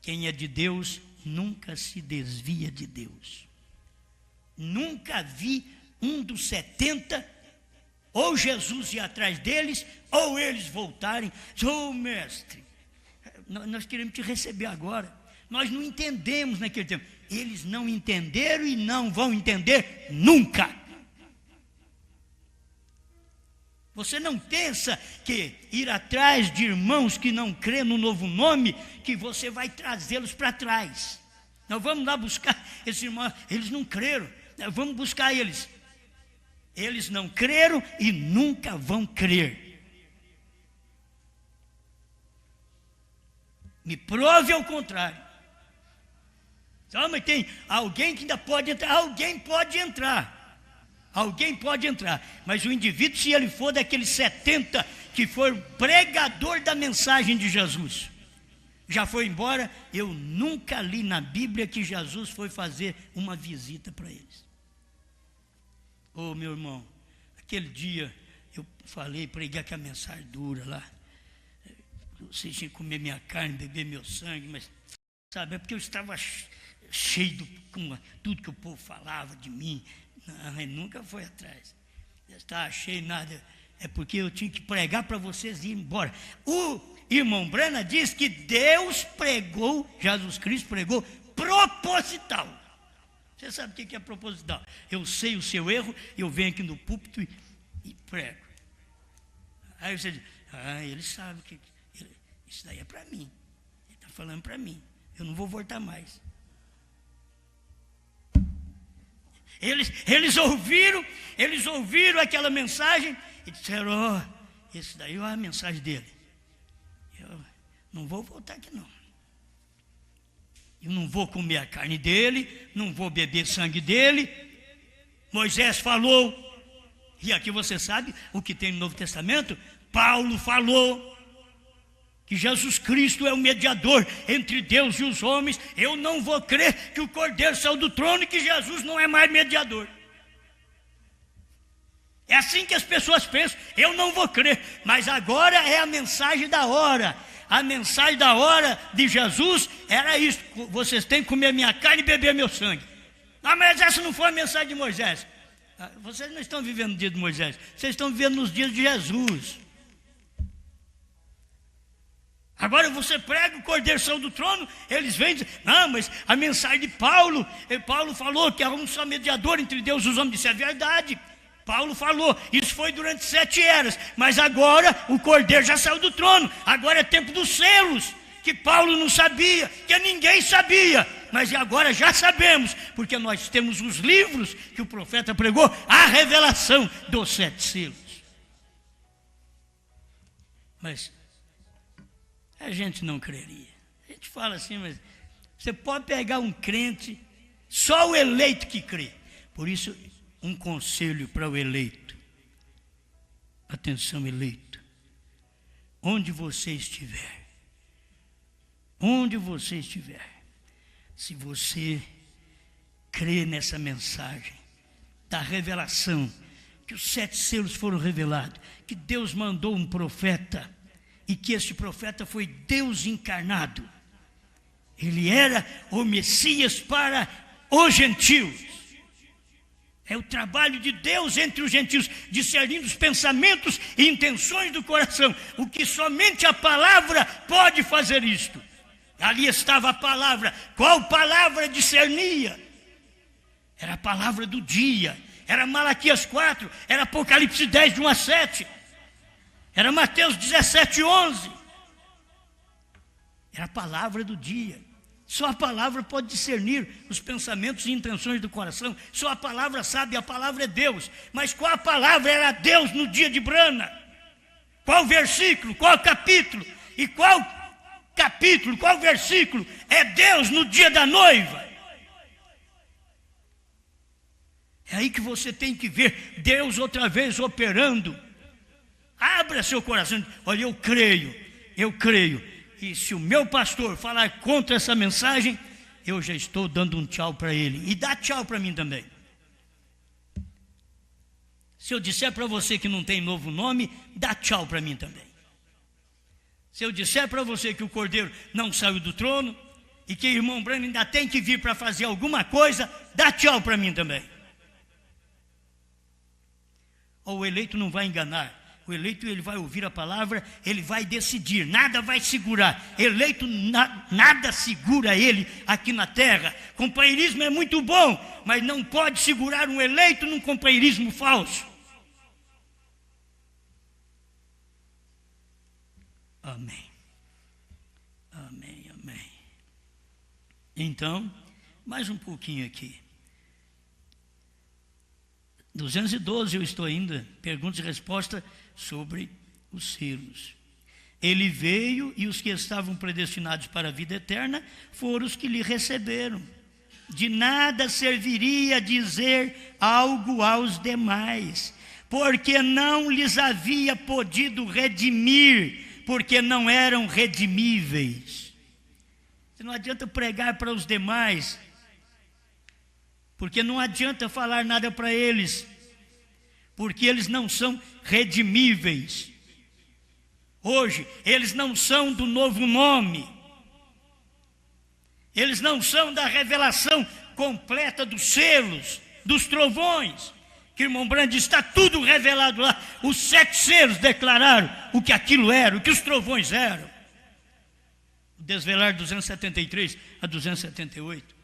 Quem é de Deus nunca se desvia de Deus. Nunca vi um dos 70, ou Jesus ir atrás deles, ou eles voltarem. Mestre, nós queremos te receber agora. Nós não entendemos naquele tempo. Eles não entenderam e não vão entender nunca. Você não pensa que ir atrás de irmãos que não crêem no novo nome, que você vai trazê-los para trás. Nós vamos lá buscar esses irmãos, eles não creram, nós vamos buscar eles. Eles não creram e nunca vão crer. Me prove ao contrário. Mas tem alguém que ainda pode entrar, alguém pode entrar. Alguém pode entrar, mas o indivíduo, se ele for daqueles 70 que foi pregador da mensagem de Jesus, já foi embora, eu nunca li na Bíblia que Jesus foi fazer uma visita para eles. Meu irmão, aquele dia eu falei, preguei aquela mensagem dura lá, vocês tinham que comer minha carne, beber meu sangue, mas sabe, é porque eu estava cheio com tudo que o povo falava de mim. Não, ele nunca foi atrás. Eu estava cheio nada. É porque eu tinha que pregar para vocês irem embora. O irmão Brana diz que Deus pregou, Jesus Cristo pregou proposital. Você sabe o que é proposital? Eu sei o seu erro, eu venho aqui no púlpito e prego. Aí você diz, ele sabe que isso daí é para mim. Ele está falando para mim. Eu não vou voltar mais. Eles ouviram aquela mensagem e disseram, esse daí é a mensagem dele. Eu não vou voltar aqui não. Eu não vou comer a carne dele, não vou beber sangue dele. Moisés falou, e aqui você sabe o que tem no Novo Testamento, Paulo falou, que Jesus Cristo é o mediador entre Deus e os homens. Eu não vou crer que o Cordeiro saiu do trono e que Jesus não é mais mediador. É assim que as pessoas pensam, eu não vou crer, mas agora é a mensagem da hora. A mensagem da hora de Jesus era isso, vocês têm que comer minha carne e beber meu sangue. Mas essa não foi a mensagem de Moisés. Vocês não estão vivendo no dia de Moisés, vocês estão vivendo nos dias de Jesus. Agora você prega o Cordeiro saiu do trono, eles vêm e dizem, não, mas a mensagem de Paulo falou que há um só mediador entre Deus e os homens. Isso é verdade, Paulo falou, isso foi durante 7 eras, mas agora o Cordeiro já saiu do trono, agora é tempo dos selos, que Paulo não sabia, que ninguém sabia, mas agora já sabemos, porque nós temos os livros que o profeta pregou, a revelação dos 7 selos. Mas a gente não creria. A gente fala assim, mas você pode pegar um crente, só o eleito que crê. Por isso, um conselho para o eleito. Atenção, eleito. Onde você estiver, se você crê nessa mensagem da revelação, que os 7 selos foram revelados, que Deus mandou um profeta, e que este profeta foi Deus encarnado. Ele era o Messias para os gentios. É o trabalho de Deus entre os gentios, discernindo os pensamentos e intenções do coração. O que somente a palavra pode fazer isto. Ali estava a palavra. Qual palavra discernia? Era a palavra do dia. era Malaquias 4, era Apocalipse 10, de 1 a 7, era Mateus 17, 11. Era a palavra do dia. Só a palavra pode discernir os pensamentos e intenções do coração. Só a palavra sabe, a palavra é Deus. Mas qual a palavra era Deus no dia de Brana? Qual versículo, qual capítulo? E qual capítulo, qual versículo é Deus no dia da noiva? É aí que você tem que ver Deus outra vez operando. Abra seu coração. Olha, eu creio. E se o meu pastor falar contra essa mensagem, eu já estou dando um tchau para ele. E dá tchau para mim também. Se eu disser para você que não tem novo nome, dá tchau para mim também. Se eu disser para você que o Cordeiro não saiu do trono e que o irmão Branham ainda tem que vir para fazer alguma coisa, dá tchau para mim também. O eleito não vai enganar. O eleito, ele vai ouvir a palavra, ele vai decidir, nada vai segurar. Eleito, nada segura ele aqui na terra. Companheirismo é muito bom, mas não pode segurar um eleito num companheirismo falso. Amém. Então, mais um pouquinho aqui. 212 eu estou ainda, perguntas e respostas sobre os selos. Ele veio e os que estavam predestinados para a vida eterna foram os que lhe receberam. De nada serviria dizer algo aos demais, porque não lhes havia podido redimir, porque não eram redimíveis. Não adianta pregar para os demais, porque não adianta falar nada para eles, porque eles não são redimíveis. Hoje, eles não são do novo nome, eles não são da revelação completa dos selos, dos trovões, que o irmão Branham diz, está tudo revelado lá. Os 7 selos declararam o que aquilo era, o que os trovões eram. O Desvelar 273 a 278.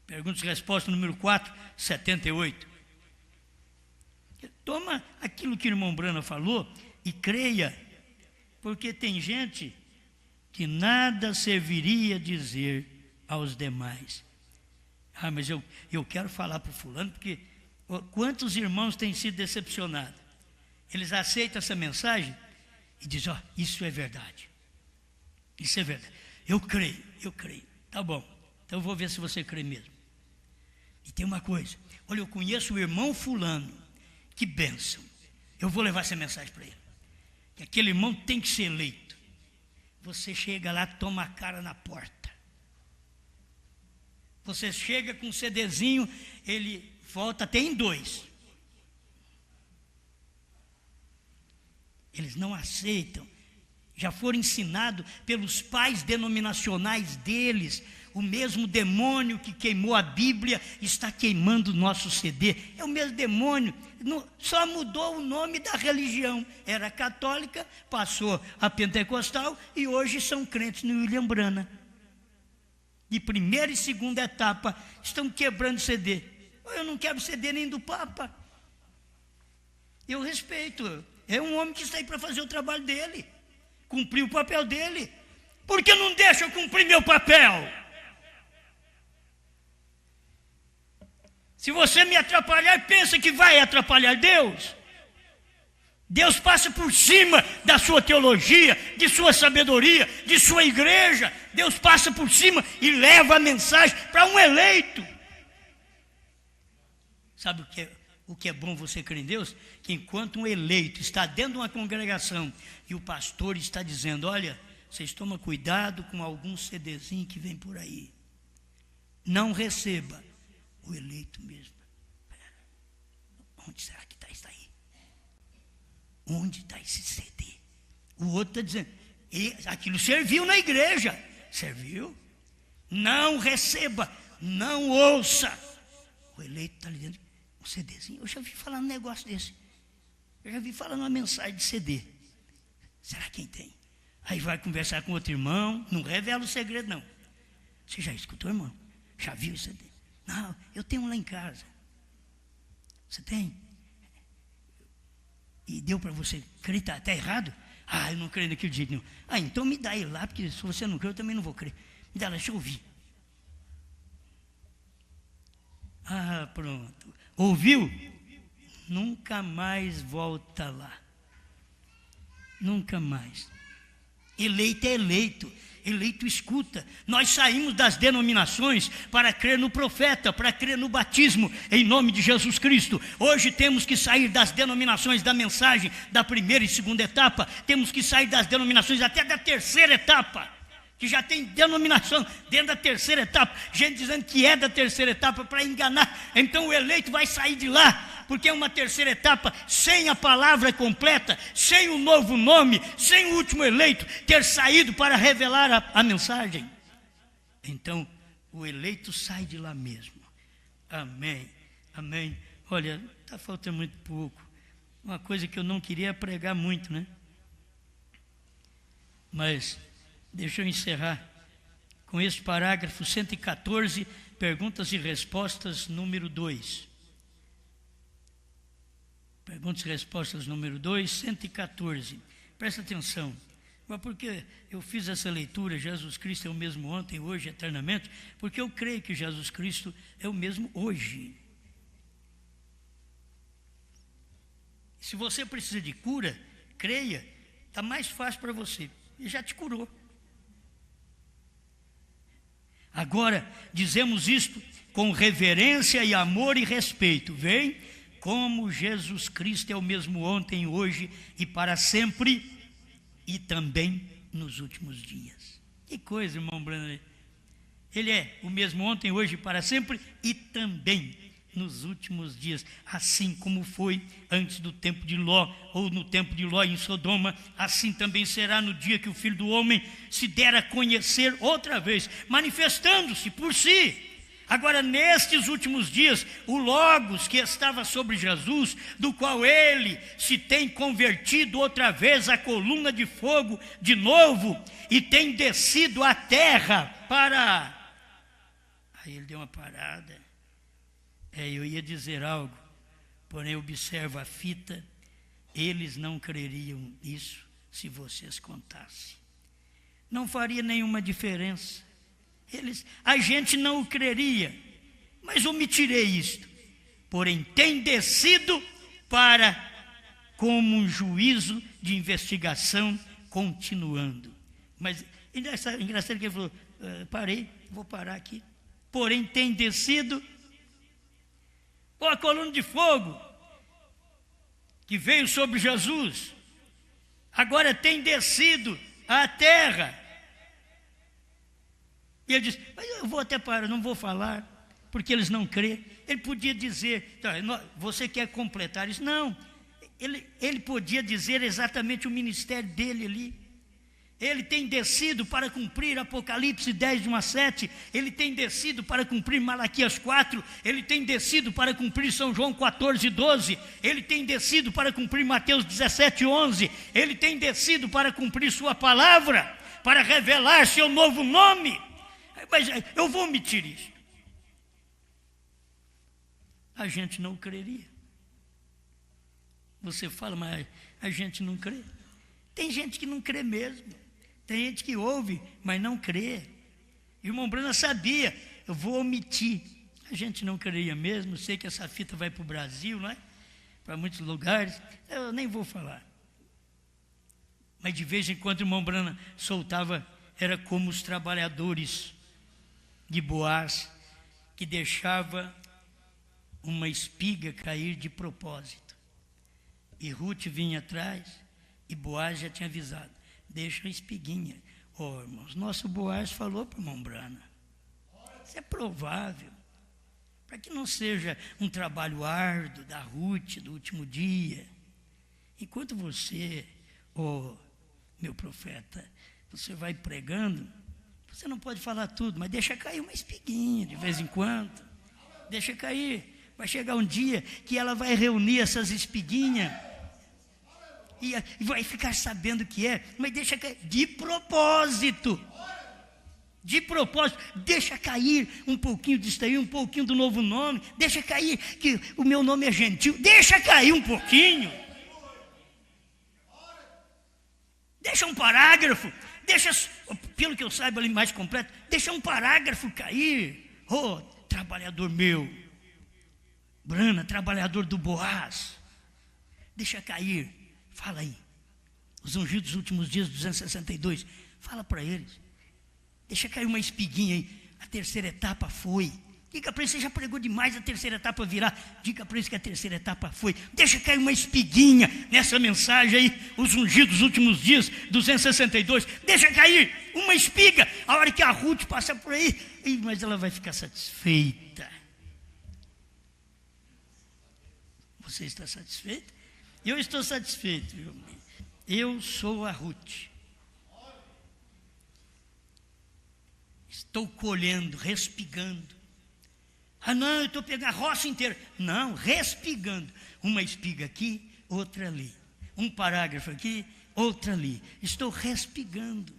Perguntas e respostas número 4, 78. Toma aquilo que o irmão Branham falou e creia, porque tem gente que nada serviria dizer aos demais. Ah, mas eu quero falar para o fulano, porque quantos irmãos têm sido decepcionados? Eles aceitam essa mensagem e dizem, isso é verdade. Isso é verdade. Eu creio. Tá bom, então eu vou ver se você crê mesmo. E tem uma coisa, olha, eu conheço o irmão fulano, que bênção. Eu vou levar essa mensagem para ele. Que aquele irmão tem que ser eleito. Você chega lá, toma a cara na porta. Você chega com um CDzinho, ele volta até em 2. Eles não aceitam. Já foram ensinados pelos pais denominacionais deles. O mesmo demônio que queimou a Bíblia está queimando o nosso CD. É o mesmo demônio, só mudou o nome da religião. Era católica, passou a pentecostal e hoje são crentes no William Branham. De primeira e segunda etapa, estão quebrando CD. Eu não quero CD nem do Papa. Eu respeito. É um homem que está aí para fazer o trabalho dele, cumprir o papel dele. Por que não deixa eu cumprir meu papel? Se você me atrapalhar, pensa que vai atrapalhar Deus? Deus passa por cima da sua teologia, de sua sabedoria, de sua igreja. Deus passa por cima e leva a mensagem para um eleito. Sabe o que é bom você crer em Deus? Que enquanto um eleito está dentro de uma congregação e o pastor está dizendo, olha, vocês tomam cuidado com algum CDzinho que vem por aí. Não receba. O eleito mesmo. Onde será que está isso aí? Onde está esse CD? O outro está dizendo, aquilo serviu na igreja. Serviu? Não receba, não ouça. O eleito está ali dentro. Um CDzinho. Eu já vi falar um negócio desse. Eu já vi falando uma mensagem de CD. Será quem tem? Aí vai conversar com outro irmão. Não revela o segredo, não. Você já escutou, irmão? Já viu o CD? Não, eu tenho um lá em casa. Você tem? E deu para você crer, está errado? Ah, eu não creio naquele jeito nenhum. Ah, então me dá ele lá, porque se você não crê, eu também não vou crer. Me dá lá, deixa eu ouvir. Ah, pronto. Ouviu? Nunca mais volta lá. Nunca mais. Eleito é eleito. Eleito escuta. Nós saímos das denominações para crer no profeta, para crer no batismo, em nome de Jesus Cristo. Hoje temos que sair das denominações da mensagem da primeira e segunda etapa. Temos que sair das denominações até da terceira etapa, que já tem denominação dentro da terceira etapa, gente dizendo que é da terceira etapa para enganar. Então o eleito vai sair de lá, porque é uma terceira etapa sem a palavra completa, sem o novo nome, sem o último eleito ter saído para revelar a mensagem. Então o eleito sai de lá mesmo. Amém, amém. Olha, está faltando muito pouco. Uma coisa que eu não queria pregar muito, né? Mas deixa eu encerrar com este parágrafo 114, perguntas e respostas, número 2. Perguntas e respostas, número 2, 114. Presta atenção. Mas por que eu fiz essa leitura, Jesus Cristo é o mesmo ontem, hoje, eternamente? Porque eu creio que Jesus Cristo é o mesmo hoje. Se você precisa de cura, creia, está mais fácil para você. Ele já te curou. Agora, dizemos isto com reverência e amor e respeito. Vem, como Jesus Cristo é o mesmo ontem, hoje e para sempre, e também nos últimos dias. Que coisa, irmão Brando. Ele é o mesmo ontem, hoje e para sempre, e também nos últimos dias, assim como foi antes do tempo de Ló, ou no tempo de Ló em Sodoma, assim também será no dia que o Filho do Homem se der a conhecer outra vez, manifestando-se por si. Agora, nestes últimos dias, o Logos que estava sobre Jesus, do qual ele se tem convertido outra vez a coluna de fogo de novo, e tem descido à terra para... Aí ele deu uma parada. Eu ia dizer algo, porém observa a fita, eles não creriam nisso se vocês contassem. Não faria nenhuma diferença. A gente não o creria, mas omitirei isto. Porém, tem descido para, como um juízo de investigação continuando. Mas engraçado que ele falou, parei, vou parar aqui. Porém, tem descido... a coluna de fogo que veio sobre Jesus, agora tem descido à terra. E ele diz, mas eu vou até parar, não vou falar, porque eles não creem. Ele podia dizer, você quer completar isso? Não, ele podia dizer exatamente o ministério dele ali. Ele tem descido para cumprir Apocalipse 10, de 1 a 7. Ele tem descido para cumprir Malaquias 4. Ele tem descido para cumprir São João 14, 12. Ele tem descido para cumprir Mateus 17, 11. Ele tem descido para cumprir sua palavra, para revelar seu novo nome. Mas eu vou omitir isso. A gente não creria. Você fala, mas a gente não crê. Tem gente que não crê mesmo. Tem gente que ouve, mas não crê. Irmão Brana sabia, eu vou omitir. A gente não creria mesmo, sei que essa fita vai para o Brasil, não é? Para muitos lugares, eu nem vou falar. Mas de vez em quando o irmão Brana soltava, era como os trabalhadores de Boaz, que deixava uma espiga cair de propósito. E Ruth vinha atrás, e Boaz já tinha avisado, deixa a espiguinha. Irmãos, nosso Boaz falou para o irmão Brana, isso é provável, para que não seja um trabalho árduo da Ruth, do último dia. Enquanto você, meu profeta, você vai pregando, você não pode falar tudo, mas deixa cair uma espiguinha de vez em quando, deixa cair. Vai chegar um dia que ela vai reunir essas espiguinhas e vai ficar sabendo o que é, mas deixa cair de propósito. De propósito, deixa cair um pouquinho disso aí, um pouquinho do novo nome. Deixa cair que o meu nome é gentil. Deixa cair um pouquinho. Deixa um parágrafo. Deixa, pelo que eu saiba ali mais completo, deixa um parágrafo cair. Oh, trabalhador meu. Brana, trabalhador do Boaz. Deixa cair. Fala aí. Os ungidos dos últimos dias, 262. Fala para eles. Deixa cair uma espiguinha aí. A terceira etapa foi. Diga para eles, você já pregou demais, a terceira etapa virá. Diga para eles que a terceira etapa foi. Deixa cair uma espiguinha nessa mensagem aí. Os ungidos dos últimos dias, 262. Deixa cair uma espiga. A hora que a Ruth passa por aí, mas ela vai ficar satisfeita. Você está satisfeito? Eu estou satisfeito. Eu sou a Ruth. Estou colhendo, respigando. Ah, não, eu estou pegando a roça inteira. Não, respigando. Uma espiga aqui, outra ali. Um parágrafo aqui, outra ali. Estou respigando.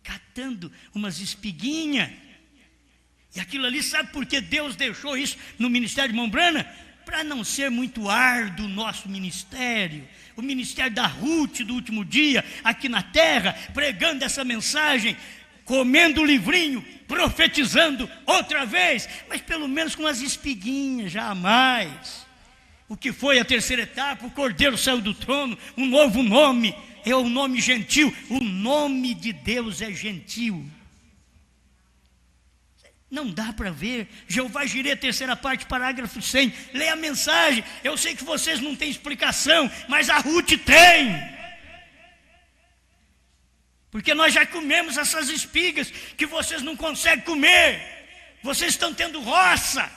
Catando umas espiguinhas. E aquilo ali, sabe por que Deus deixou isso no ministério de Irmão Brana? Para não ser muito árduo o nosso ministério. O ministério da Ruth do último dia, aqui na terra, pregando essa mensagem, comendo o livrinho, profetizando outra vez, mas pelo menos com as espiguinhas, jamais. O que foi a terceira etapa? O Cordeiro saiu do trono, um novo nome, é o nome gentil. O nome de Deus é gentil. Não dá para ver. Jeová Jireh, terceira parte, parágrafo 100. Leia a mensagem. Eu sei que vocês não têm explicação, mas a Ruth tem. Porque nós já comemos essas espigas que vocês não conseguem comer. Vocês estão tendo roça.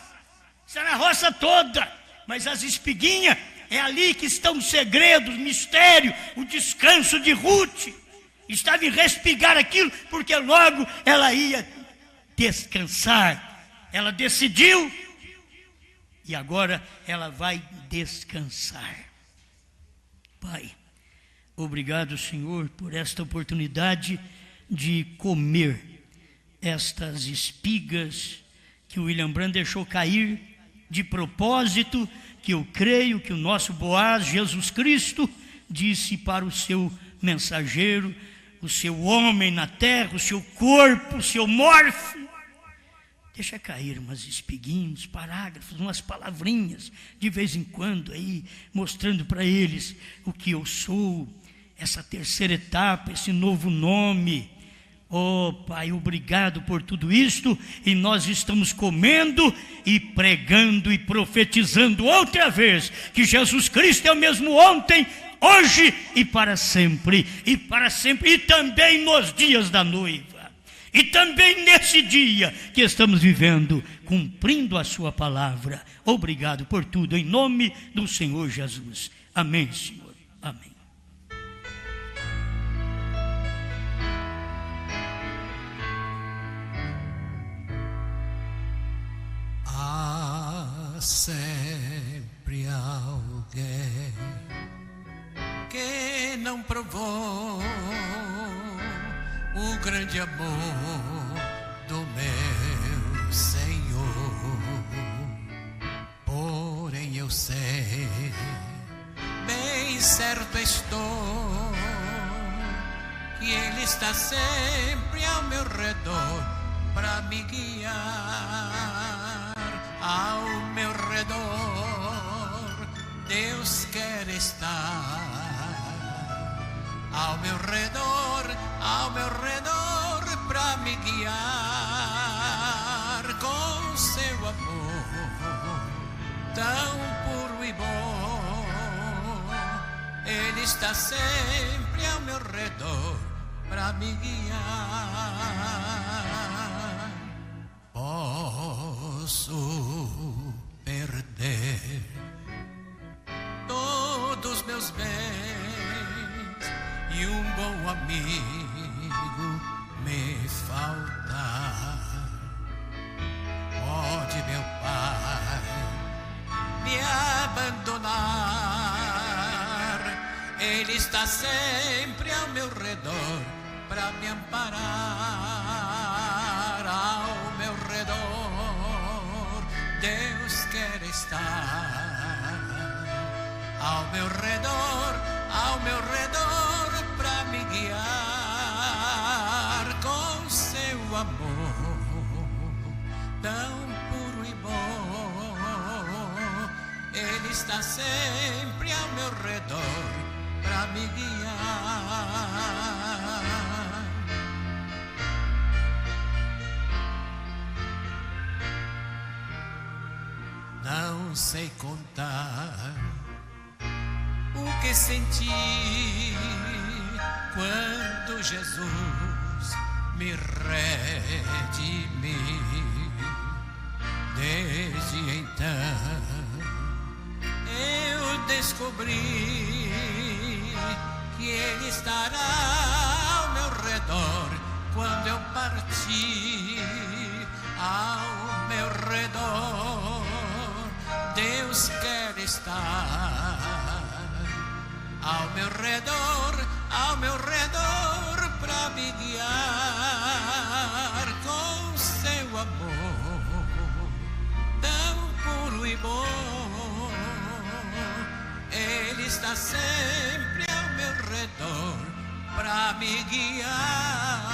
Está na roça toda. Mas as espiguinhas, é ali que estão os segredos, o mistério, o descanso de Ruth. Estava em respigar aquilo, porque logo ela ia descansar. Ela decidiu e agora ela vai descansar. Pai, obrigado, Senhor, por esta oportunidade de comer estas espigas que o William Branham deixou cair de propósito, que eu creio que o nosso Boaz, Jesus Cristo, disse para o seu mensageiro, o seu homem na terra, o seu corpo, o seu morfo. Deixa cair umas espiguinhas, parágrafos, umas palavrinhas, de vez em quando aí, mostrando para eles o que eu sou, essa terceira etapa, esse novo nome. Oh, Pai, obrigado por tudo isto, e nós estamos comendo e pregando e profetizando outra vez, que Jesus Cristo é o mesmo ontem, hoje e para sempre, e também nos dias da noiva. E também nesse dia que estamos vivendo, cumprindo a sua palavra. Obrigado por tudo, em nome do Senhor Jesus. Amém, Senhor. Amém. Há sempre alguém que não provou o grande amor do meu Senhor. Porém eu sei, bem certo estou, que Ele está sempre ao meu redor para me guiar. Ao meu redor Deus quer estar. Ao meu redor para me guiar com seu amor tão puro e bom. Ele está sempre ao meu redor para me guiar. Posso perder todos meus bens e um bom amigo me faltar. Pode, meu Pai, me abandonar. Ele está sempre ao meu redor para me amparar. Deus quer estar ao meu redor para me guiar com seu amor tão puro e bom. Ele está sempre ao meu redor para me guiar. Não sei contar o que senti quando Jesus me redimiu. Desde então eu descobri que Ele estará ao meu redor quando eu partir. Ao meu redor Deus quer estar ao meu redor para me guiar com seu amor tão puro e bom. Ele está sempre ao meu redor para me guiar.